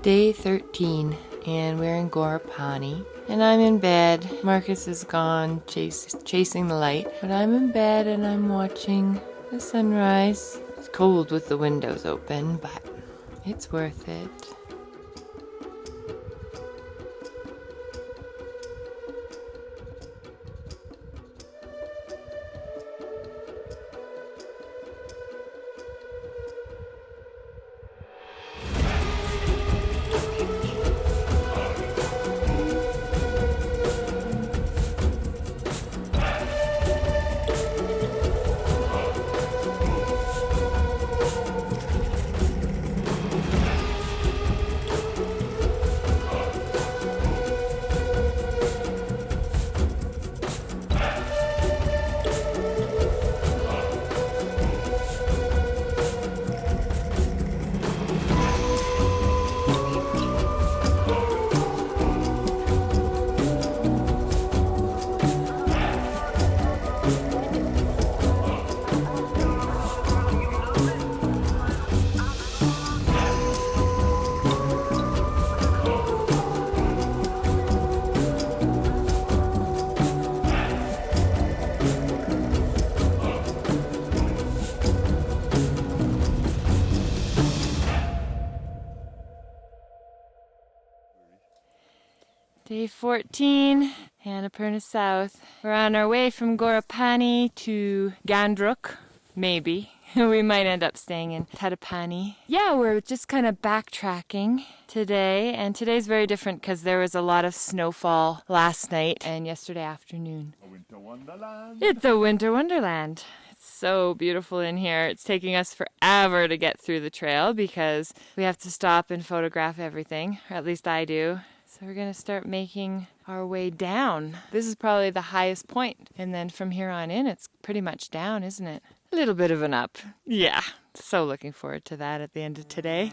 Day 13, and we're in Ghorepani, and I'm in bed. Markus is gone chasing the light, but I'm in bed and I'm watching the sunrise. It's cold with the windows open, but it's worth it. Day 14, Annapurna South. We're on our way from Ghorepani to Gandruk, maybe. We might end up staying in Tatopani. Yeah, we're just kind of backtracking today, and today's very different because there was a lot of snowfall last night and yesterday afternoon. A winter wonderland. It's a winter wonderland. It's so beautiful in here. It's taking us forever to get through the trail because we have to stop and photograph everything, or at least I do. So we're going to start making our way down. This is probably the highest point, and then from here on in, it's pretty much down, isn't it? A little bit of an up. Yeah, so looking forward to that at the end of today.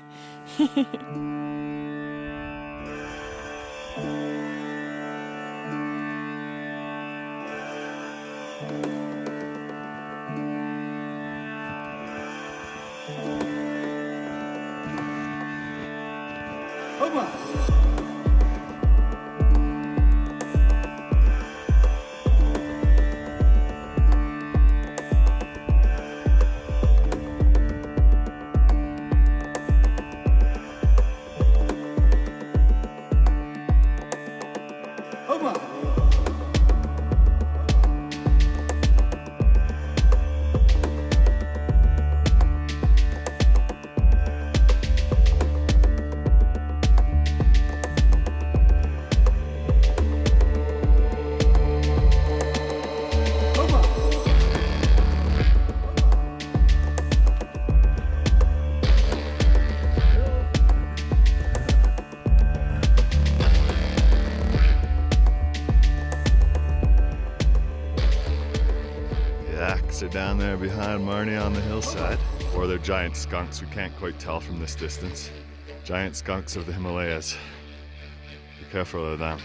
Are down there behind Marnie on the hillside, or they're giant skunks. We can't quite tell from this distance. Giant skunks of the Himalayas. Be careful of them.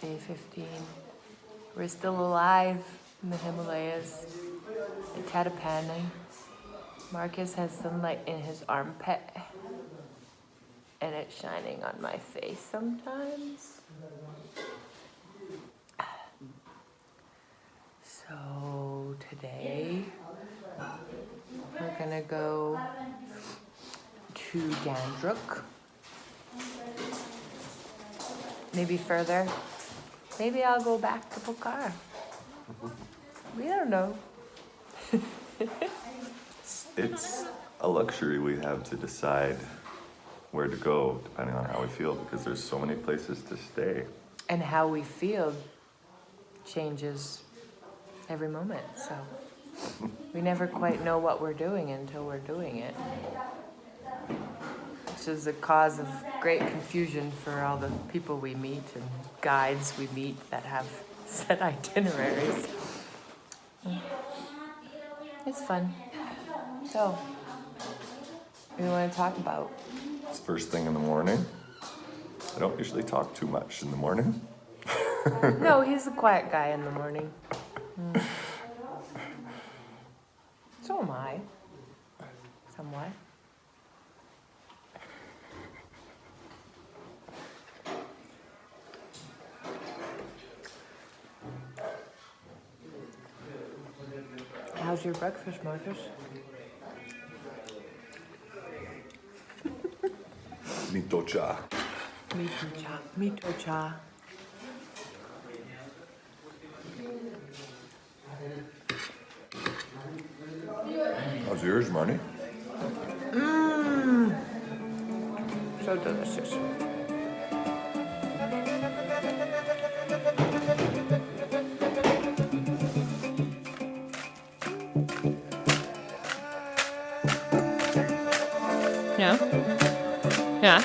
Day 15. We're still alive in the Himalayas at Tatopani. Markus has sunlight in his armpit, and it's shining on my face sometimes. So today we're gonna go to Gandruk. Maybe further. Maybe I'll go back to Pokhara. We don't know. It's a luxury we have to decide where to go depending on how we feel, because there's so many places to stay. And how we feel changes every moment, so we never quite know what we're doing until we're doing it. Which is a cause of great confusion for all the people we meet and guides we meet that have set itineraries. It's fun. So, what do you want to talk about? It's first thing in the morning. I don't usually talk too much in the morning. No, he's a quiet guy in the morning. So am I. Somewhat. How's your breakfast, Markus? Mito cha. Mito cha. Mito cha. How's yours, Marnie? So delicious. Yeah. Yeah.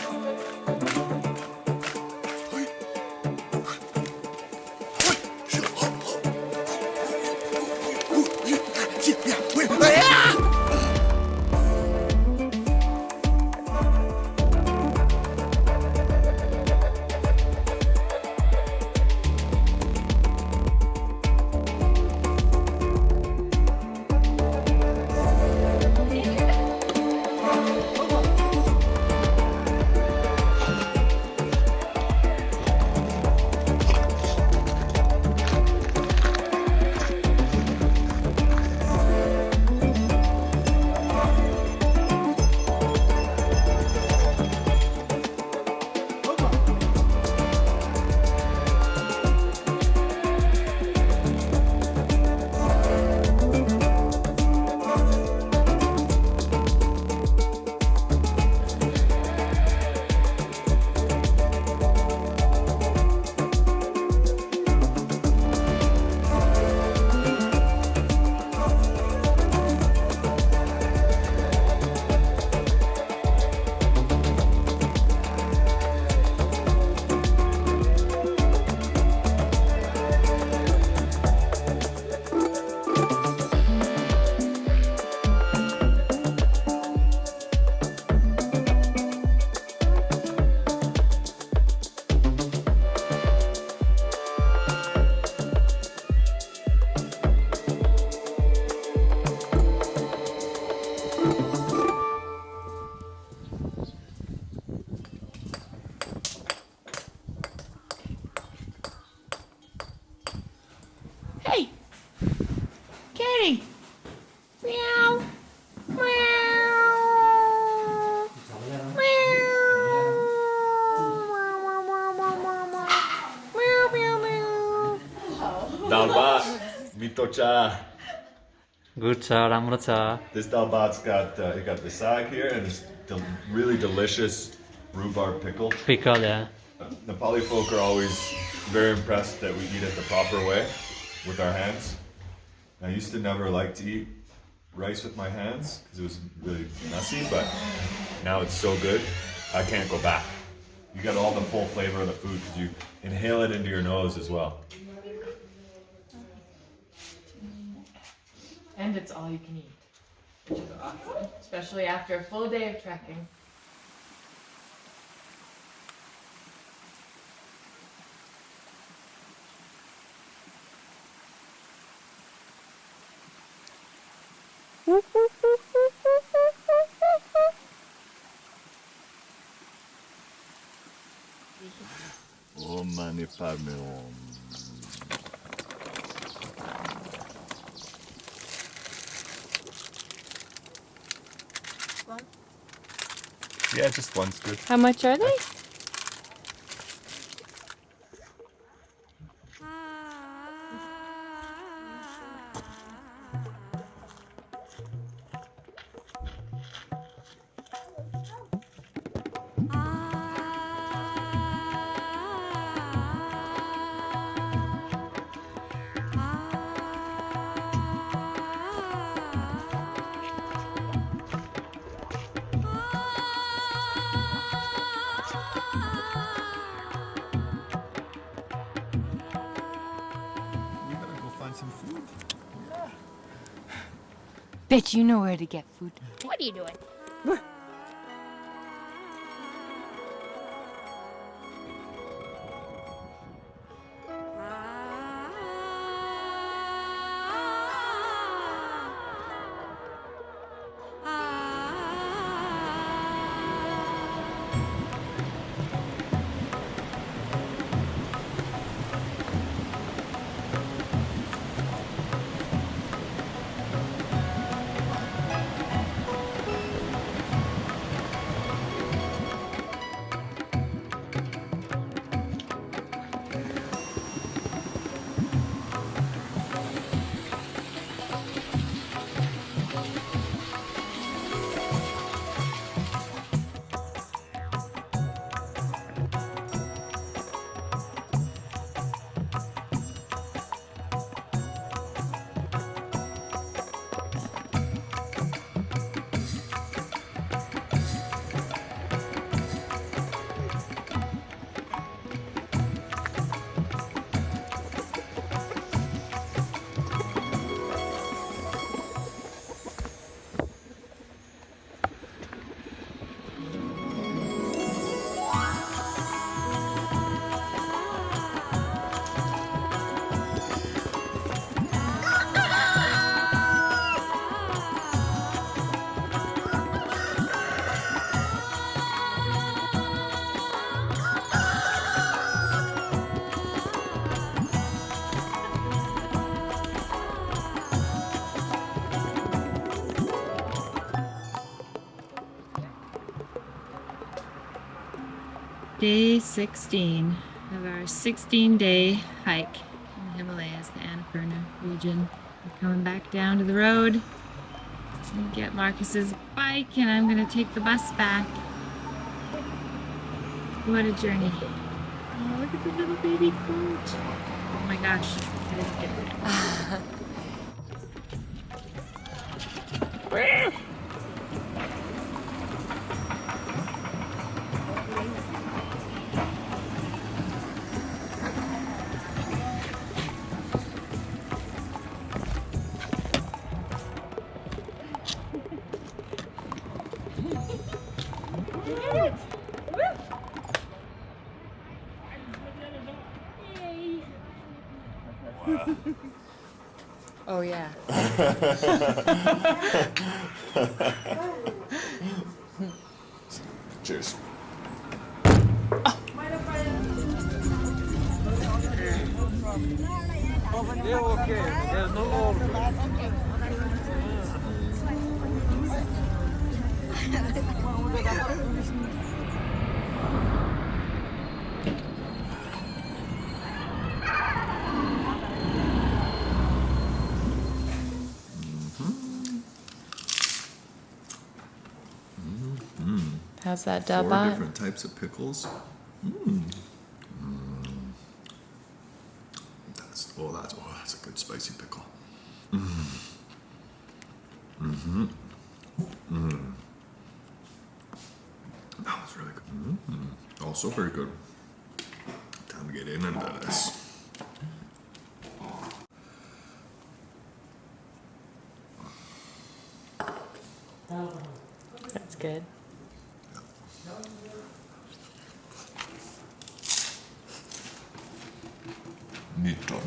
Hey! Kitty! Meow! Meow! Meow! Meow, meow. Dalbat, mito cha. Good छ राम्रो छ This dalbat's got it got the sag here and it's really delicious rhubarb pickle. pickle yeah Nepali folk are always very impressed that we eat it the proper way with our hands. I used to never like to eat rice with my hands because it was really messy, but now it's so good, I can't go back. You get all the full flavor of the food because you inhale it into your nose as well. And it's all you can eat, which is awesome, especially after a full day of trekking. Oh, mani padme om. Yeah, just one's good. How much are they? We gotta go find some food. Bet you know where to get food. What are you doing? Day 16 of our 16-day hike in the Himalayas, the Annapurna region. We're coming back down to the road. I'm gonna get Markus's bike and I'm gonna take the bus back. What a journey. Oh, look at the little baby goat. Oh my gosh. I didn't get it. Oh yeah. Cheers. How's that Four daba? different types of pickles. That's a good spicy pickle. That was really good. Also very good. Time to get in into this. That's good. Nitto.